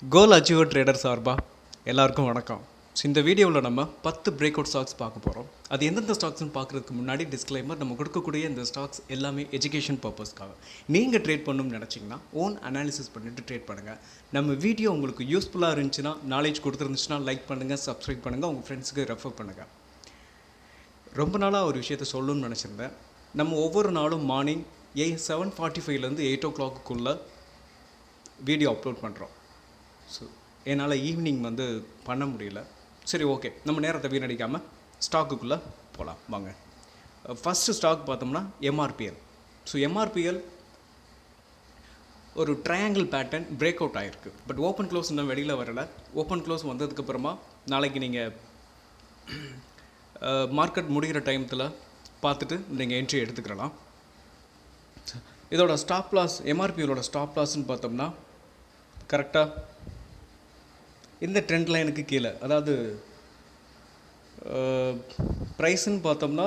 கோல் achiever trader சார்பா எல்லாருக்கும் வணக்கம். ஸோ இந்த வீடியோவில் நம்ம 10 பிரேக் அவுட் ஸ்டாக்ஸ் பார்க்க போகிறோம். அது எந்தெந்த ஸ்டாக்ஸ்னு பார்க்குறதுக்கு முன்னாடி டிஸ்க்ளைமர், நம்ம கொடுக்கக்கூடிய இந்த ஸ்டாக்ஸ் எல்லாமே எஜுகேஷன் பர்பஸ்க்காக. நீங்கள் ட்ரேட் பண்ணணும்னு நினச்சிங்கன்னா ஓன் அனாலிசிஸ் பண்ணிவிட்டு ட்ரேட் பண்ணுங்கள். நம்ம வீடியோ உங்களுக்கு யூஸ்ஃபுல்லாக இருந்துச்சுன்னா, நாலேஜ் கொடுத்துருந்துச்சுன்னா லைக் பண்ணுங்கள், சப்ஸ்கிரைப் பண்ணுங்கள், உங்கள் ஃப்ரெண்ட்ஸுக்கு ரெஃபர் பண்ணுங்கள். ரொம்ப நாளாக ஒரு விஷயத்த சொல்லணும்னு நினச்சிருந்தேன். நம்ம ஒவ்வொரு நாளும் மார்னிங் 7:45 8 o'clock வீடியோ அப்லோட் பண்ணுறோம். ஸோ என்னால் ஈவினிங் பண்ண முடியல. சரி, ஓகே, நம்ம நேரத்தை வீணடிக்காமல் ஸ்டாக்குக்குள்ளே போகலாம் வாங்க. ஃபஸ்ட்டு ஸ்டாக் பார்த்தோம்னா எம்ஆர்பிஎல். ஸோ எம்ஆர்பிஎல் ஒரு ட்ரையாங்கிள் பேட்டர்ன் பிரேக் அவுட் ஆகிருக்கு. பட் ஓப்பன் க்ளோஸ் இன்னும் வெளியில் வரலை. ஓப்பன் க்ளோஸ் வந்ததுக்கப்புறமா நாளைக்கு நீங்கள் மார்க்கெட் முடிகிற டைமத்தில் பார்த்துட்டு நீங்கள் என்ட்ரி எடுத்துக்கிறலாம். இதோட ஸ்டாப் லாஸ், எம்ஆர்பிஎலோட ஸ்டாப் லாஸ்ன்னு பார்த்தோம்னா கரெக்டாக இந்த ட்ரெண்ட் லைனுக்கு கீழே, அதாவது ப்ரைஸுன்னு பார்த்தோம்னா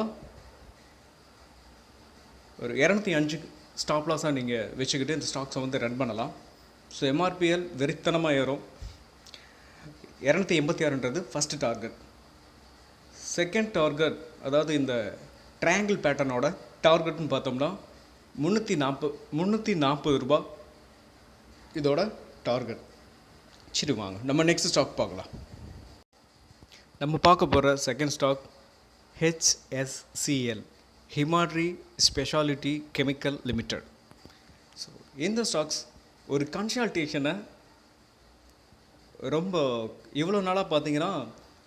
ஒரு 205 ஸ்டாப் லாஸாக நீங்கள் வச்சுக்கிட்டு இந்த ஸ்டாக்ஸை ரன் பண்ணலாம். ஸோ எம்ஆர்பிஎல் வெறித்தனமாக ஏறும். 286ன்றது ஃபஸ்ட்டு டார்கெட். செகண்ட் டார்கெட், அதாவது இந்த ட்ரையாங்கிள் பேட்டர்னோட டார்கெட்னு பார்த்தோம்னா 340 ரூபா இதோட டார்கெட். சரி வாங்க, நம்ம நெக்ஸ்ட் ஸ்டாக் பார்க்கலாம். நம்ம பார்க்க போகிற second stock HSCL, Himadri specialty chemical limited. So இந்த ஸ்டாக்ஸ் ஒரு கன்சல்டேஷனை ரொம்ப இவ்வளோ நாளாக பார்த்தீங்கன்னா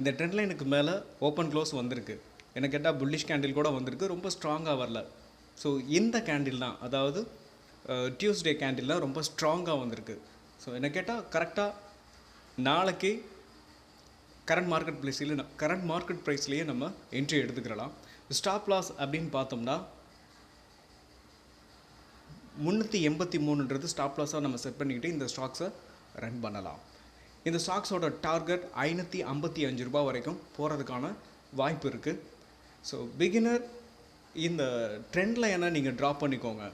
இந்த ட்ரெண்ட் லைனுக்கு மேலே ஓப்பன் க்ளோஸ் வந்திருக்கு. என்ன கேட்டால் புல்லிஷ் கேண்டில் கூட வந்திருக்கு, ரொம்ப ஸ்ட்ராங்காக வரல. ஸோ இந்த கேண்டில் தான், அதாவது டியூஸ்டே கேண்டில் தான் ரொம்ப ஸ்ட்ராங்காக வந்திருக்கு. ஸோ என்ன கேட்டால் கரெக்டாக நாளைக்கு கரண்ட் மார்க்கெட் ப்ரைஸ்லேயே நம்ம என்ட்ரி எடுத்துக்கிறலாம். ஸ்டாப் லாஸ் அப்படின்னு பார்த்தோம்னா 383ன்றது ஸ்டாப் லாஸாக நம்ம செட் பண்ணிக்கிட்டு இந்த ஸ்டாக்ஸை ரன் பண்ணலாம். இந்த ஸ்டாக்ஸோட டார்கெட் 555 ரூபா வரைக்கும் போகிறதுக்கான வாய்ப்பு இருக்குது. ஸோ பிகினர் இந்த ட்ரெண்ட் லைனை நீங்கள் ட்ராப் பண்ணிக்கோங்க.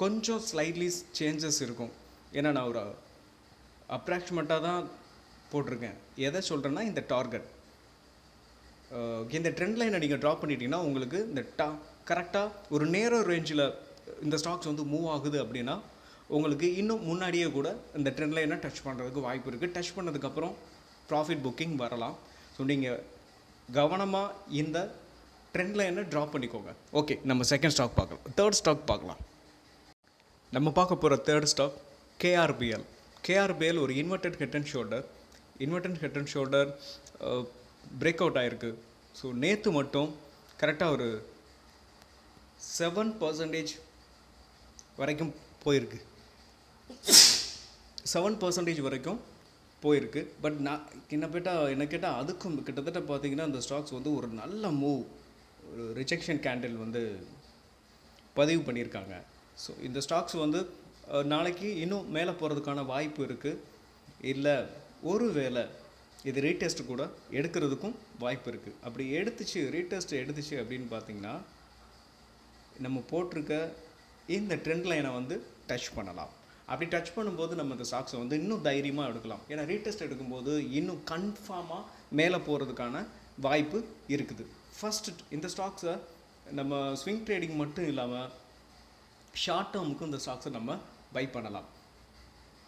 கொஞ்சம் ஸ்லைட்லி சேஞ்சஸ் இருக்கும். ஏன்னா நான் ஒரு அப்ராக்சிமேட்டாக தான் போட்டிருக்கேன். எதை சொல்கிறேன்னா, இந்த டார்கெட், இந்த ட்ரெண்ட் லைனை நீங்கள் ட்ராப் பண்ணிட்டீங்கன்னா உங்களுக்கு இந்த கரெக்டாக ஒரு நேரோ ரேஞ்சில் இந்த ஸ்டாக்ஸ் மூவ் ஆகுது அப்படின்னா உங்களுக்கு இன்னும் முன்னாடியே கூட இந்த ட்ரெண்ட் லைனை டச் பண்ணுறதுக்கு வாய்ப்பு இருக்குது. டச் பண்ணதுக்கப்புறம் ப்ராஃபிட் புக்கிங் வரலாம். ஸோ நீங்கள் கவனமாக இந்த ட்ரெண்ட் லைனை ட்ராப் பண்ணிக்கோங்க. ஓகே, நம்ம செகண்ட் ஸ்டாக் பார்க்கலாம். தேர்ட் ஸ்டாக் பார்க்கலாம். நம்ம பார்க்க போகிற தேர்ட் ஸ்டாக் KRBL. KRBL ஒரு inverted head and shoulder break out ஆகிருக்கு. ஸோ நேற்று மட்டும் கரெக்டாக ஒரு 7% வரைக்கும் போயிருக்கு. 7% வரைக்கும் போயிருக்கு. பட் நான் என்ன கேட்டால் அதுக்கும் கிட்டத்தட்ட பார்த்தீங்கன்னா இந்த ஸ்டாக்ஸ் ஒரு நல்ல மூவ், ஒரு ரிஜெக்ஷன் கேண்டில் பதிவு பண்ணியிருக்காங்க. ஸோ இந்த ஸ்டாக்ஸ் நாளைக்கு இன்னும் மேலே போகிறதுக்கான வாய்ப்பு இருக்குது. இல்லை ஒரு வேளை இது ரீடெஸ்ட் கூட எடுக்கிறதுக்கும் வாய்ப்பு இருக்குது. அப்படி ரீடெஸ்ட் எடுத்துச்சு அப்படின்னு பார்த்திங்கன்னா நம்ம போட்டிருக்க இந்த ட்ரெண்ட் லைனை டச் பண்ணலாம். அப்படி டச் பண்ணும்போது நம்ம இந்த ஸ்டாக்ஸை இன்னும் தைரியமாக எடுக்கலாம். ஏன்னா ரீடெஸ்ட் எடுக்கும்போது இன்னும் கன்ஃபார்மாக மேலே போகிறதுக்கான வாய்ப்பு இருக்குது. ஃபஸ்ட்டு இந்த ஸ்டாக்ஸை நம்ம ஸ்விங் ட்ரேடிங் மட்டும் இல்லாமல் ஷார்ட் டேர்முக்கும் இந்த ஸ்டாக்ஸை நம்ம பை பண்ணலாம்.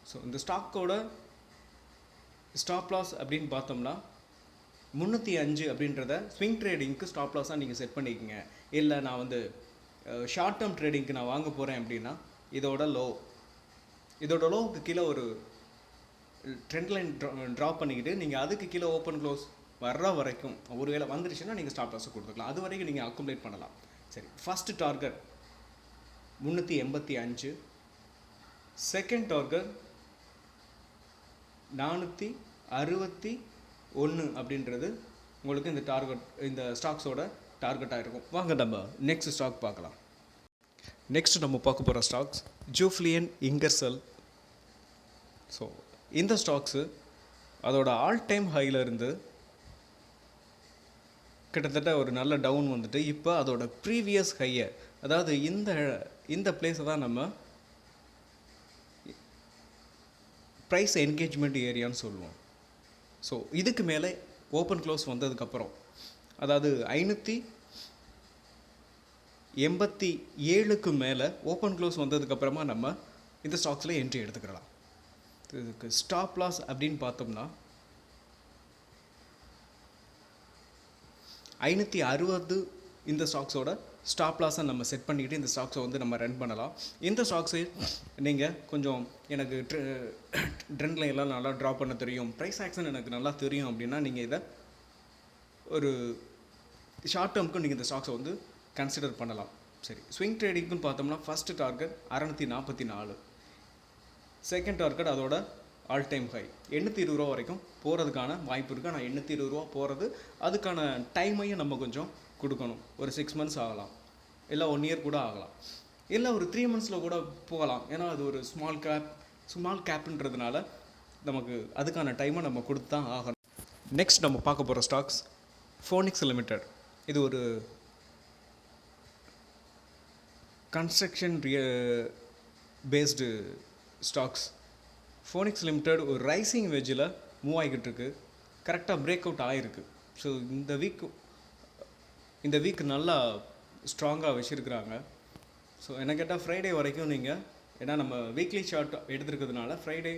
ஸோ இந்த ஸ்டாக்கோட ஸ்டாப் லாஸ் அப்படின்னு பார்த்தோம்னா 305 அப்படின்றத ஸ்விங் ட்ரேடிங்க்கு ஸ்டாப் லாஸாக நீங்கள் செட் பண்ணிக்கோங்க. இல்லை நான் ஷார்ட் டேர்ம் ட்ரேடிங்க்கு நான் வாங்க போகிறேன் அப்படின்னா இதோட லோவுக்கு கீழே ஒரு ட்ரெண்ட் லைன் ட்ராப் பண்ணிக்கிட்டு நீங்கள் அதுக்கு கீழே ஓப்பன் க்ளோஸ் வர்ற வரைக்கும் ஒருவேளை வந்துருச்சுன்னா நீங்கள் ஸ்டாப் லாஸை கொடுத்துக்கலாம். அது வரைக்கும் நீங்கள் அக்குமுலேட் பண்ணலாம். சரி, ஃபஸ்ட்டு டார்கெட் 385, செகண்ட் டார்கெட் 461 அப்படின்றது உங்களுக்கு இந்த ஸ்டாக்ஸோட டார்கெட்டாக இருக்கும். வாங்க நம்ம நெக்ஸ்ட் ஸ்டாக் பார்க்கலாம். நெக்ஸ்ட் நம்ம பார்க்க போகிற ஸ்டாக்ஸ் ஜூஃப்லியன் இங்கர்செல். ஸோ இந்த ஸ்டாக்ஸு அதோட ஆல் டைம் ஹையிலேருந்து கிட்டத்தட்ட ஒரு நல்ல டவுன் இப்போ அதோட ப்ரீவியஸ் ஹையை, அதாவது இந்த பிளேஸை தான் நம்ம ப்ரைஸ் என்கேஜ்மெண்ட் ஏரியான்னு சொல்லுவோம். ஸோ இதுக்கு மேலே ஓப்பன் க்ளோஸ் வந்ததுக்கப்புறம், அதாவது 587க்கு மேலே ஓப்பன் க்ளோஸ் வந்ததுக்கப்புறமா நம்ம இந்த ஸ்டாக்ஸில் என்ட்ரி எடுத்துக்கலாம். இதுக்கு ஸ்டாப் லாஸ் அப்படின்னு பார்த்தோம்னா 560 இந்த ஸ்டாக்ஸோட ஸ்டாப் லாஸை நம்ம செட் பண்ணிக்கிட்டு இந்த ஸ்டாக்ஸை வந்து நம்ம ரன் பண்ணலாம். இந்த ஸ்டாக்ஸை நீங்கள் கொஞ்சம் எனக்கு ட்ரெண்ட் லைன்லாம் நல்லா ட்ரா பண்ண தெரியும், ப்ரைஸ் ஆக்ஷன் எனக்கு நல்லா தெரியும் அப்படின்னா நீங்கள் இதை ஒரு ஷார்ட் டேர்முக்கு நீங்கள் இந்த ஸ்டாக்ஸை வந்து கன்சிடர் பண்ணலாம். சரி, ஸ்விங் ட்ரேடிங்க்குன்னு பார்த்தோம்னா ஃபஸ்ட்டு டார்கெட் 644, செகண்ட் டார்கெட் அதோட ஆல் டைம் ஹை 820 ரூபா வரைக்கும் போகிறதுக்கான வாய்ப்பு இருக்குது. ஆனால் 820 ரூபா போகிறது அதுக்கான டைமையும் நம்ம கொஞ்சம் கொடுக்கணும். ஒரு 6 months ஆகலாம், இல்லை 1 year கூட ஆகலாம், இல்லை ஒரு 3 monthஸில் கூட போகலாம். ஏன்னா அது ஒரு ஸ்மால் கேப்ன்றதுனால நமக்கு அதுக்கான டைமை நம்ம கொடுத்து தான் ஆகணும். நெக்ஸ்ட் நம்ம பார்க்க போகிற ஸ்டாக்ஸ் ஃபோனிக்ஸ் லிமிடெட். இது ஒரு construction based stocks. Phoenix limited ஒரு ரைசிங் வெஜ்ஜில் மூவ் ஆகிக்கிட்டு இருக்கு, கரெக்டாக பிரேக் அவுட் ஆகிருக்கு. ஸோ இந்த வீக் நல்லா ஸ்ட்ராங்காக வச்சுருக்குறாங்க. ஸோ என்ன கேட்டால் ஃப்ரைடே வரைக்கும் நீங்கள், ஏன்னா நம்ம வீக்லி சார்ட் எடுத்துருக்கிறதுனால ஃப்ரைடே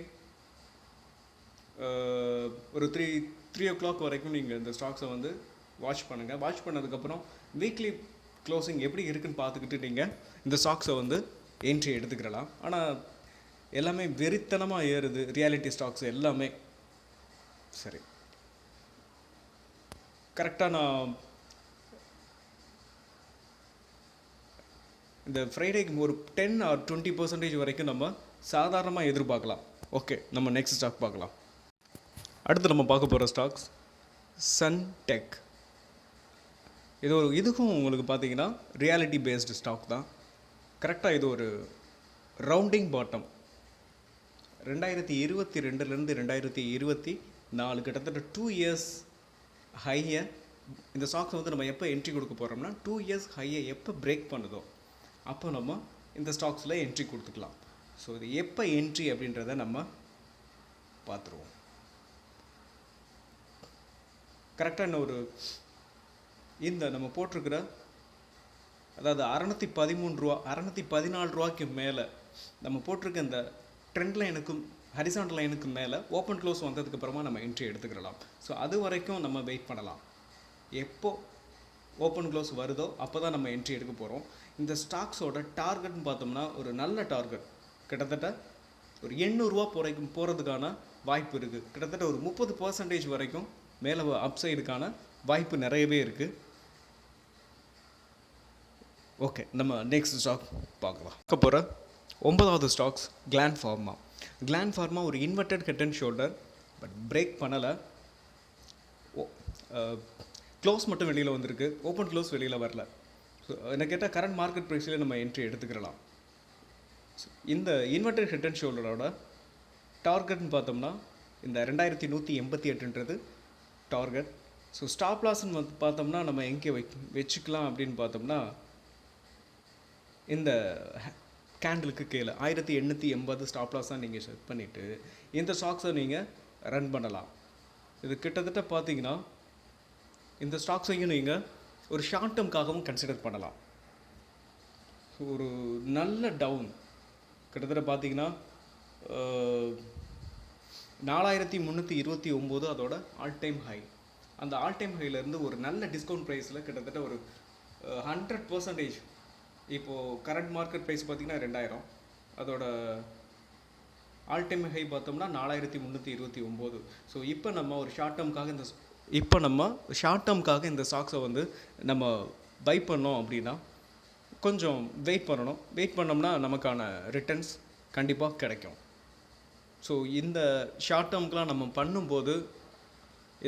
ஒரு 3 o'clock வரைக்கும் நீங்கள் இந்த ஸ்டாக்ஸை வந்து வாட்ச் பண்ணுங்கள். வாட்ச் பண்ணதுக்கப்புறம் வீக்லி க்ளோசிங் எப்படி இருக்குன்னு பார்த்துக்கிட்டு நீங்கள் இந்த ஸ்டாக்ஸை வந்து என்ட்ரி எடுத்துக்கிறலாம். ஆனால் எல்லாமே வெறித்தனமாக ஏறுது ரியாலிட்டி ஸ்டாக்ஸ் எல்லாமே. சரி, கரெக்டாக நான் இந்த ஃப்ரைடேக்கு ஒரு 10 or 20% வரைக்கும் நம்ம சாதாரணமாக எதிர்பார்க்கலாம். ஓகே, நம்ம நெக்ஸ்ட் ஸ்டாக் பார்க்கலாம். அடுத்து நம்ம பார்க்க போகிற ஸ்டாக்ஸ் சன்டெக். இதுக்கும் உங்களுக்கு பார்த்தீங்கன்னா ரியாலிட்டி பேஸ்டு ஸ்டாக் தான். கரெக்டாக இது ஒரு ரவுண்டிங் பாட்டம் 2022லேருந்து 2024 கிட்டத்தட்ட 2 years ஹையை இந்த ஸ்டாக்ஸை வந்து நம்ம எப்போ என்ட்ரி கொடுக்க போகிறோம்னா 2 years ஹையை எப்போ பிரேக் பண்ணுதோ அப்போ நம்ம இந்த ஸ்டாக்ஸில் என்ட்ரி கொடுத்துக்கலாம். ஸோ இது எப்போ என்ட்ரி அப்படின்றத நம்ம பார்த்துருவோம். கரெக்டாக இன்னும் இந்த நம்ம போட்டிருக்கிற, அதாவது 613 ரூபா 614 ரூபாய்க்கு மேலே நம்ம போட்டிருக்க இந்த ட்ரெண்ட் லைனுக்கும் ஹரிசாண்டல் லைனுக்கு மேலே ஓப்பன் க்ளோஸ் வந்ததுக்கப்புறமா நம்ம என்ட்ரி எடுத்துக்கலாம். ஸோ அது வரைக்கும் நம்ம வெயிட் பண்ணலாம். எப்போ ஓப்பன் க்ளோஸ் வருதோ அப்போ தான் நம்ம என்ட்ரி எடுக்க போகிறோம். இந்த ஸ்டாக்ஸோட டார்கெட்னு பார்த்தோம்னா ஒரு நல்ல டார்கெட், கிட்டத்தட்ட ஒரு 800 ரூபா வரைக்கும் போகிறதுக்கான வாய்ப்பு இருக்குது. கிட்டத்தட்ட ஒரு 30% வரைக்கும் மேலே அப்சைடுக்கான வாய்ப்பு நிறையவே இருக்குது. ஓகே, நம்ம நெக்ஸ்ட் ஸ்டாக் பார்க்கலாம். பார்க்க போகிற 9வது stocks Gland Pharma. Gland Pharma ஒரு inverted head and shoulder, but break பண்ணலை. க்ளோஸ் மட்டும் வெளியில் வந்திருக்கு, ஓப்பன் க்ளோஸ் வெளியில் வரல. ஸோ என்ன கேட்டால் கரண்ட் மார்க்கெட் ப்ரைஸில் நம்ம என்ட்ரி எடுத்துக்கலாம். இந்த இன்வெர்டட் ஹெட் அண்ட் ஷோல்டரோட டார்கெட்னு பார்த்தோம்னா இந்த 2188ன்றது டார்கெட். ஸோ ஸ்டாப் லாஸ்ன்னு வந்து பார்த்தோம்னா நம்ம எங்கே வச்சுக்கலாம் அப்படின்னு பார்த்தோம்னா இந்த கேண்டிலுக்கு கீழே 1880 ஸ்டாப் லாஸாக நீங்கள் செட் பண்ணிவிட்டு இந்த ஸ்டாக்ஸை நீங்கள் ரன் பண்ணலாம். இது கிட்டத்தட்ட பார்த்தீங்கன்னா இந்த ஸ்டாக்ஸையும் நீங்கள் ஒரு ஷார்ட் டேர்முக்காகவும் கன்சிடர் பண்ணலாம். ஒரு நல்ல டவுன் கிட்டத்தட்ட பார்த்தீங்கன்னா 4329 அதோட ஆல் டைம் ஹை. அந்த ஆல் டைம் ஹைலேருந்து ஒரு நல்ல டிஸ்கவுண்ட் ப்ரைஸில் கிட்டத்தட்ட ஒரு 100%, இப்போது கரண்ட் மார்க்கெட் ப்ரைஸ் பார்த்திங்கன்னா 2000, அதோட ஆல் டைம் ஹை பார்த்தோம்னா 4329. ஸோ இப்போ நம்ம ஒரு ஷார்ட் டேர்முக்காக இந்த ஸ்டாக்ஸை வந்து நம்ம பை பண்ணோம் அப்படின்னா கொஞ்சம் வெயிட் பண்ணணும். வெயிட் பண்ணோம்னா நமக்கான ரிட்டர்ன்ஸ் கண்டிப்பாக கிடைக்கும். ஸோ இந்த ஷார்ட் டேர்முக்கெலாம் நம்ம பண்ணும்போது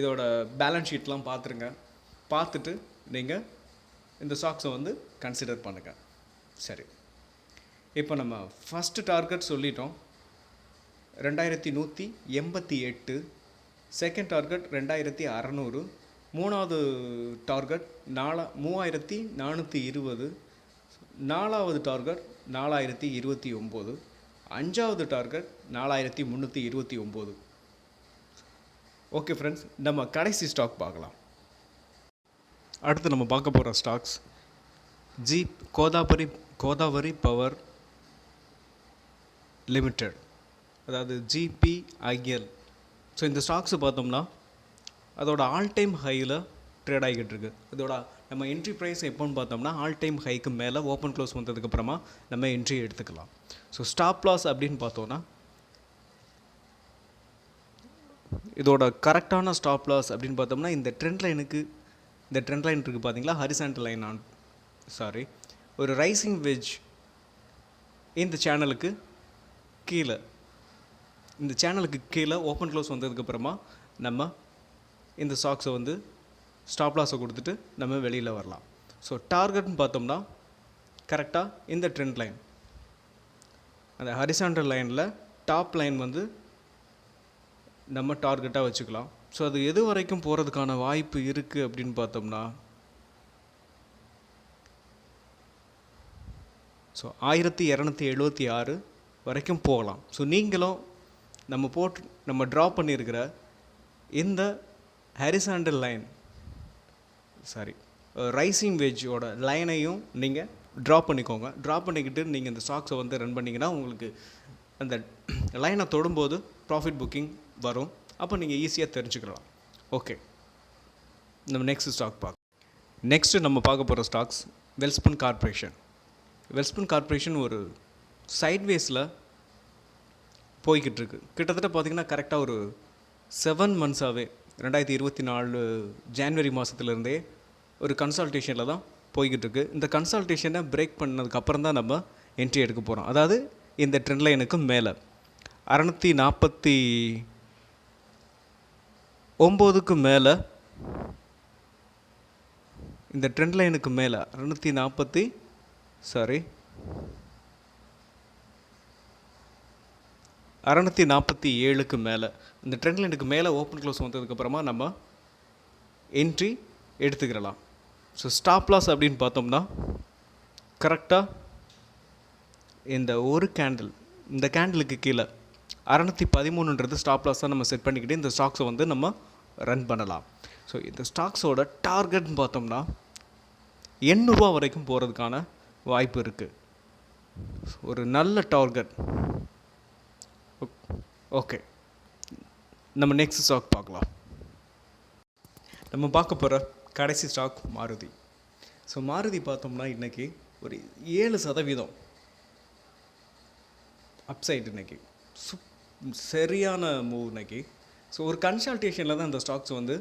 இதோட பேலன்ஸ் ஷீட்லாம் பார்த்துருங்க. பார்த்துட்டு நீங்கள் இந்த ஸ்டாக்ஸை வந்து கன்சிடர் பண்ணுங்கள். சரி, இப்போ நம்ம ஃபஸ்ட்டு டார்கெட் சொல்லிட்டோம் 2188, செகண்ட் டார்கெட் 2600, மூணாவது டார்கெட் 3420, நாலாவது டார்கெட் 4029, அஞ்சாவது டார்கெட் 4329. ஓகே ஃப்ரெண்ட்ஸ், நம்ம கடைசி ஸ்டாக் பார்க்கலாம். அடுத்து நம்ம பார்க்க போகிற ஸ்டாக்ஸ் கோதாவரி பவர் லிமிடெட், அதாவது GPIL. ஸோ இந்த ஸ்டாக்ஸ் பார்த்தோம்னா அதோட ஆல் டைம் ஹையில் ட்ரேட் ஆகிக்கிட்டு இருக்கு. இதோட நம்ம என்ட்ரி ப்ரைஸ் எப்போன்னு பார்த்தோம்னா ஆல் டைம் ஹைக்கு மேலே ஓப்பன் க்ளோஸ் வந்ததுக்கப்புறமா நம்ம என்ட்ரி எடுத்துக்கலாம். ஸோ ஸ்டாப் லாஸ் அப்படின்னு பார்த்தோன்னா இதோட கரெக்டான ஸ்டாப் லாஸ் அப்படின்னு பார்த்தோம்னா இந்த ட்ரெண்ட் லைன் இருக்குது பார்த்தீங்களா, ஹரிசாண்டல் லைன் ஒரு ரைசிங் வெஜ் இந்த சேனலுக்கு கீழே ஓப்பன் க்ளோஸ் வந்ததுக்கப்புறமா நம்ம இந்த ஸ்டாக்ஸை வந்து ஸ்டாப் லாஸை கொடுத்துட்டு நம்ம வெளியில் வரலாம். ஸோ டார்கெட்னு பார்த்தோம்னா கரெக்டாக இந்த ட்ரெண்ட் லைன், அந்த ஹரிசாண்டல் லைனில் டாப் லைன் வந்து நம்ம டார்கெட்டாக வச்சுக்கலாம். ஸோ அது எது வரைக்கும் போகிறதுக்கான வாய்ப்பு இருக்குது அப்படின்னு பார்த்தோம்னா ஸோ 1276 வரைக்கும் போகலாம். ஸோ நீங்களும் நம்ம ட்ரா பண்ணியிருக்கிற இந்த ஹரிசாண்டல் லைன் ரைசிங் வெஜ்ஜோட லைனையும் நீங்கள் ட்ரா பண்ணிக்கோங்க. ட்ரா பண்ணிக்கிட்டு நீங்கள் இந்த ஸ்டாக்ஸை வந்து ரன் பண்ணிங்கன்னா உங்களுக்கு அந்த லைனை தொடும்போது ப்ராஃபிட் புக்கிங் வரும். அப்போ நீங்கள் ஈஸியாக தெரிஞ்சுக்கலாம். ஓகே, நம்ம நெக்ஸ்ட்டு நம்ம பார்க்க போகிற ஸ்டாக்ஸ் வெல்ஸ்பன் கார்ப்பரேஷன் ஒரு சைட்வேஸில் போய்கிட்டு இருக்கு. கிட்டத்தட்ட பார்த்திங்கன்னா கரெக்டாக ஒரு 7 மந்த்ஸாகவே 2024 ஜான்வரி மாதத்துலேருந்தே ஒரு கன்சல்டேஷனில் தான் போய்கிட்டு இருக்கு. இந்த கன்சல்டேஷனை பிரேக் பண்ணதுக்கப்புறம் தான் நம்ம என்ட்ரி எடுக்க போகிறோம். அதாவது இந்த ட்ரெண்ட் லைனுக்கு மேலே 649க்கு மேலே, இந்த ட்ரெண்ட் லைனுக்கு மேலே 647க்கு மேலே, இந்த ட்ரெண்ட் லைனுக்கு மேலே ஓப்பன் க்ளோஸ் வந்ததுக்கப்புறமா நம்ம என்ட்ரி எடுத்துக்கிறலாம். ஸோ ஸ்டாப் லாஸ் அப்படின்னு பார்த்தோம்னா கரெக்டாக இந்த இந்த கேண்டிலுக்கு கீழே 613ன்றது ஸ்டாப் லாஸாக நம்ம செட் பண்ணிக்கிட்டு இந்த ஸ்டாக்ஸை வந்து நம்ம ரன் பண்ணலாம். ஸோ இந்த ஸ்டாக்ஸோட டார்கெட்னு பார்த்தோம்னா 800 ரூபா வரைக்கும் போகிறதுக்கான வாய்ப்பு இருக்குது. ஒரு நல்ல டார்கெட். ஓகே, நம்ம நெக்ஸ்ட் ஸ்டாக் பார்க்கலாம். நம்ம பார்க்க போகிற கடைசி ஸ்டாக் மாருதி. ஸோ மாருதி பார்த்தோம்னா இன்றைக்கி ஒரு 7% அப்சைட் இன்றைக்கி சரியான மூவ் இன்றைக்கி. ஸோ ஒரு கன்சல்டேஷனில் தான் இந்த ஸ்டாக்ஸ் வந்து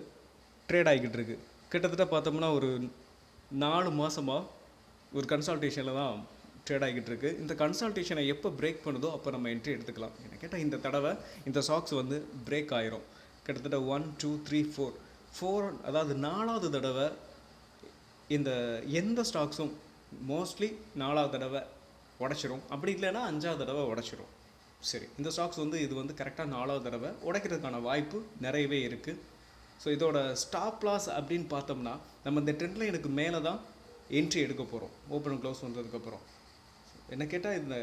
ட்ரேட் ஆகிக்கிட்டு இருக்குது. கிட்டத்தட்ட பார்த்தோம்னா ஒரு 4 மாதமாக ஒரு கன்சல்டேஷனில் தான் ட்ரேட் ஆகிக்கிட்டு இருக்குது. இந்த கன்சல்டேஷனை எப்போ பிரேக் பண்ணுதோ அப்போ நம்ம என்ட்ரி எடுத்துக்கலாம். என்ன கேட்டால் இந்த தடவை இந்த ஸ்டாக்ஸ் வந்து பிரேக் ஆயிரும். கிட்டத்தட்ட 1 2 3 4 அதாவது 4வது தடவை இந்த எந்த ஸ்டாக்ஸும் மோஸ்ட்லி 4வது தடவை உடைச்சிரும். அப்படி இல்லைன்னா 5வது தடவை உடைச்சிரும். சரி, இந்த ஸ்டாக்ஸ் வந்து இது வந்து கரெக்டாக 4வது தடவை உடைக்கிறதுக்கான வாய்ப்பு நிறையவே இருக்குது. ஸோ இதோட ஸ்டாப் லாஸ் அப்படின்னு பார்த்தோம்னா நம்ம இந்த ட்ரெண்ட் லைனுக்கு மேலே தான் என்ட்ரி எடுக்க போகிறோம் ஓப்பன் க்ளோஸ் வந்ததுக்கப்புறம். என்ன கேட்டால் இந்த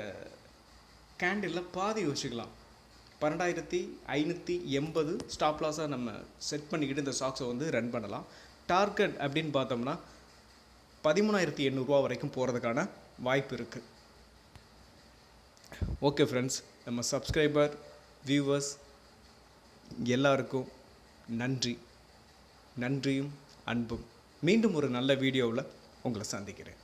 கேண்டிலில் பாதி வச்சுக்கலாம். 12580 ஸ்டாப் லாஸாக நம்ம செட் பண்ணிக்கிட்டு இந்த ஸ்டாக்ஸை வந்து ரன் பண்ணலாம். டார்கெட் அப்படின்னு பார்த்தோம்னா 13800 ரூபா வரைக்கும் போகிறதுக்கான வாய்ப்பு இருக்குது. ஓகே ஃப்ரெண்ட்ஸ், நம்ம சப்ஸ்கிரைபர் வியூவர்ஸ் எல்லாருக்கும் நன்றியும் அன்பும். மீண்டும் ஒரு நல்ல வீடியோவில் உங்களை சந்திக்கிறேன்.